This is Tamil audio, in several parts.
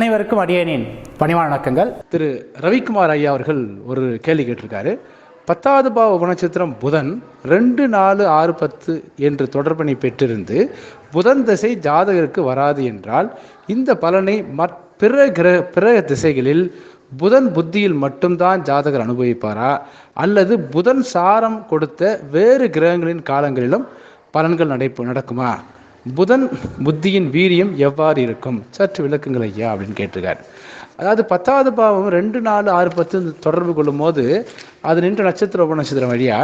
அனைவருக்கும் அடியேனின் பணிவான வணக்கங்கள். திரு ரவிக்குமார் ஐயா அவர்கள் ஒரு கேள்வி கேட்டிருக்காரு. 10வது பாவ உபநட்சத்திரம் புதன் 2, 4, 6, 10 என்று தொடர்பனை பெற்றிருந்து புதன் திசை ஜாதகருக்கு வராது என்றால் இந்த பலனை பிற திசைகளில் புதன் புத்தியில் மட்டும்தான் ஜாதகர் அனுபவிப்பாரா அல்லது புதன் சாரம் கொடுத்த வேறு கிரகங்களின் காலங்களிலும் பலன்கள் நடக்குமா? புதன் புத்தியின் வீரியம் எவ்வாறு இருக்கும்? சற்று விளக்குங்கள் ஐயா அப்படின்னு கேட்டிருக்காரு. அதாவது 10வது பாவம் 2, 4, 6, 10 தொடர்பு கொள்ளும் போது அது நின்ற நட்சத்திர உபநட்சத்திரம் வழியா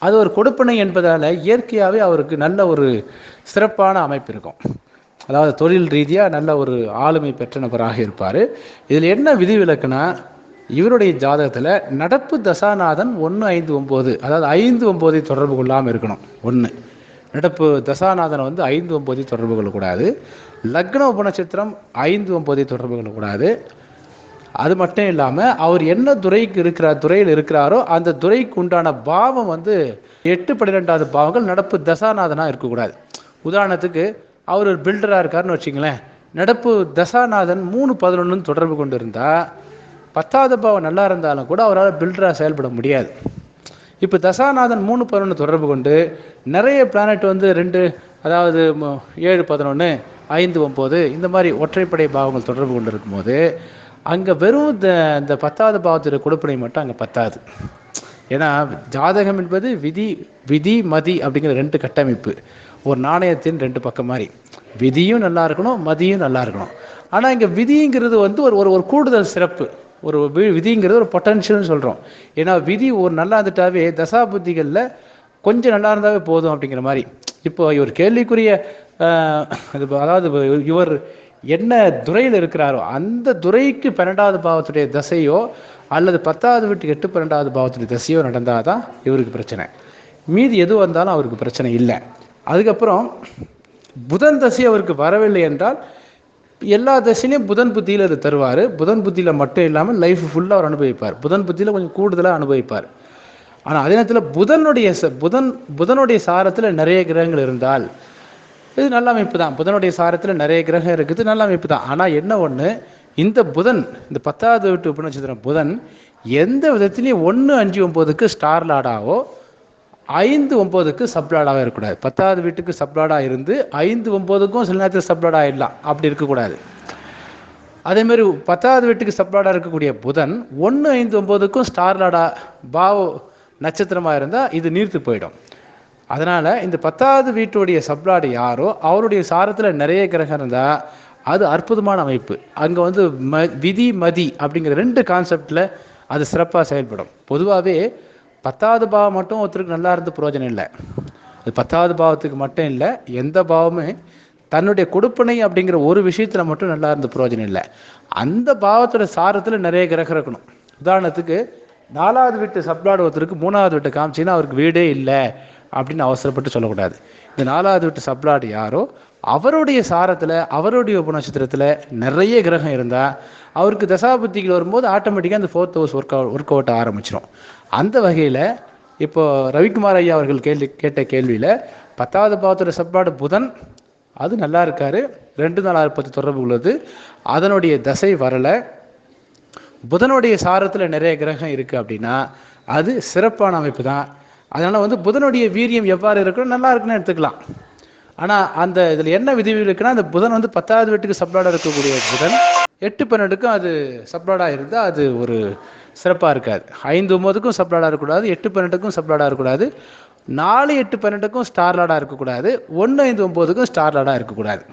அது ஒரு கொடுப்பனை என்பதால் இயற்கையாகவே அவருக்கு நல்ல ஒரு சிறப்பான அமைப்பு இருக்கும். அதாவது தொழில் ரீதியாக நல்ல ஒரு ஆளுமை பெற்ற நபராக இருப்பார். இதில் என்ன விதிவிலக்குனா, இவருடைய ஜாதகத்தில் நடப்பு தசாநாதன் 1, 5, 9 அதாவது 5, 9 தொடர்பு கொள்ளாமல் இருக்கணும். நடப்பு தசாநாதனை 5, 9 தொடர்பு கொள்ளக்கூடாது. லக்ன உபநட்சத்திரம் 5, 9 தொடர்பு கொள்ளக்கூடாது. அது மட்டும் இல்லாமல் அவர் என்ன துறையில் இருக்கிறாரோ அந்த துறைக்கு உண்டான பாவம் 8, 12வது பாவங்கள் நடப்பு தசாநாதனாக இருக்கக்கூடாது. உதாரணத்துக்கு அவர் ஒரு பில்டராக இருக்காருன்னு வச்சுங்களேன், நடப்பு தசாநாதன் 3, 11 தொடர்பு கொண்டு இருந்தால் 10வது பாவம் நல்லா இருந்தாலும் கூட அவரால் பில்டராக செயல்பட முடியாது. இப்போ தசாநாதன் 3, 11 தொடர்பு கொண்டு நிறைய பிளானட் 2 அதாவது 7, 11, 5, 9 இந்த மாதிரி ஒற்றைப்படை பாவங்கள் தொடர்பு கொண்டு இருக்கும்போது அங்கே வெறும் இந்த 10வது பாவத்துடைய கொடுப்பனை மட்டும் அங்கே பத்தாது. ஏன்னா ஜாதகம் என்பது விதி மதி அப்படிங்கிற 2 கட்டமைப்பு. ஒரு நாணயத்தின் 2 பக்கம் மாதிரி. விதியும் நல்லா இருக்கணும், மதியும் நல்லா இருக்கணும். ஆனால் இங்கே விதிங்கிறது ஒரு கூடுதல் சிறப்பு. ஒரு விதிங்கிறது ஒரு பொட்டன்ஷியல்னு சொல்கிறோம். ஏன்னா விதி ஒரு நல்லா இருந்துட்டாவே தசா புத்திகளில் கொஞ்சம் நல்லா இருந்தாவே போதும் அப்படிங்கிற மாதிரி. இப்போ இவர் கேள்விக்குரிய அதாவது இவர் என்ன துறையில் இருக்கிறாரோ அந்த துறைக்கு 12வது பாவத்துடைய தசையோ அல்லது 10வது வீட்டுக்கு 8, 12வது பாவத்துடைய தசையோ நடந்தால் தான் இவருக்கு பிரச்சனை. மீதி எது வந்தாலும் அவருக்கு பிரச்சனை இல்லை. அதுக்கப்புறம் புதன் தசை அவருக்கு வரவில்லை என்றால் எல்லா தசையிலையும் புதன் புத்தியில் அது தருவார். புதன் புத்தியில் மட்டும் இல்லாமல் லைஃப் ஃபுல்லாக அவர் அனுபவிப்பார். புதன் புத்தியில் கொஞ்சம் கூடுதலாக அனுபவிப்பார். ஆனால் அதே நேரத்தில் புதனுடைய சாரத்தில் நிறைய கிரகங்கள் இருந்தால் இது நல்ல அமைப்பு தான். புதனுடைய சாரத்தில் நிறைய கிரகம் இருக்குது, நல்ல அமைப்பு தான். ஆனால் என்ன ஒன்று, இந்த 10வது வீட்டு உபநட்சத்திரம் புதன் எந்த விதத்திலையும் 1, 5, 9க்கு ஸ்டார் லாடாவோ 5, 9க்கு சப்லாடாக இருக்கக்கூடாது. 10வது வீட்டுக்கு சப்லாடாக இருந்து 5, 9க்கும் சில நேரத்தில் சப்லாடாக ஆகிடலாம். அப்படி இருக்கக்கூடாது. அதேமாதிரி 10வது வீட்டுக்கு சப்லாடாக இருக்கக்கூடிய புதன் 1, 5, 9க்கும் ஸ்டார் லாடா பாவ நட்சத்திரமாக இருந்தால் இது நீர்த்து போயிடும். அதனால் இந்த 10வது வீட்டுடைய சப்லாடு யாரோ அவருடைய சாரத்தில் நிறைய கிரகம் இருந்தால் அது அற்புதமான அமைப்பு. அங்கே விதி மதி அப்படிங்கிற 2 கான்செப்டில் அது சிறப்பாக செயல்படும். பொதுவாகவே 10வது பாவம் மட்டும் ஒருத்தருக்கு நல்லா இருந்து பிரயோஜனம் இல்லை. அது 10வது பாவத்துக்கு மட்டும் இல்லை, எந்த பாவமே தன்னுடைய கொடுப்பனை அப்படிங்கிற ஒரு விஷயத்தில் மட்டும் நல்லா இருந்து பிரயோஜனம் இல்லை. அந்த பாவத்தோட சாரத்தில் நிறைய கிரகம் இருக்கணும். உதாரணத்துக்கு 4வது வீட்டு சப்ளாடு ஒருத்தருக்கு 3வது வீட்டை காமிச்சின்னா அவருக்கு வீடே இல்லை அப்படின்னு அவசரப்பட்டு சொல்லக்கூடாது. இந்த 4வது வீட்டு சப்ளாடு யாரோ அவருடைய சாரத்தில் அவருடைய உபநட்சத்திரத்தில் நிறைய கிரகம் இருந்தால் அவருக்கு தசாபுத்திகள் வரும்போது ஆட்டோமேட்டிக்காக அந்த 4th ஹவுஸ் ஒர்க் அவுட் ஆரம்பிச்சிடும். அந்த வகையில் இப்போ ரவிக்குமார் ஐயா அவர்கள் கேட்ட கேள்வியில் 10வது பாவத்தோட சப்ளாடு புதன் அது நல்லா இருக்காரு, 2, 4, 6, 10 தொடர்பு உள்ளது. அதனுடைய தசை வரலை, புதனுடைய சாரத்தில் நிறைய கிரகம் இருக்குது அப்படின்னா அது சிறப்பான அமைப்பு தான். அதனால் புதனுடைய வீரியம் எவ்வாறு இருக்கணும், நல்லா இருக்குன்னு எடுத்துக்கலாம். ஆனால் அந்த இதில் என்ன விதிவிலக்குன்னா, அந்த புதன் 10வது வீட்டுக்கு சப்ளாடாக இருக்கக்கூடிய புதன் 8, 12க்கும் அது சப்ளாடாக இருந்தால் அது ஒரு சிறப்பாக இருக்காது. 5, 9க்கும் சப்ளாடாக இருக்கக்கூடாது, 8, 12க்கும் சப்ளாடாக இருக்கக்கூடாது, 4, 8, 12க்கும் ஸ்டார் லாடாக இருக்கக்கூடாது, 1, 5, 9க்கும் ஸ்டார் லாடாக இருக்கக்கூடாது.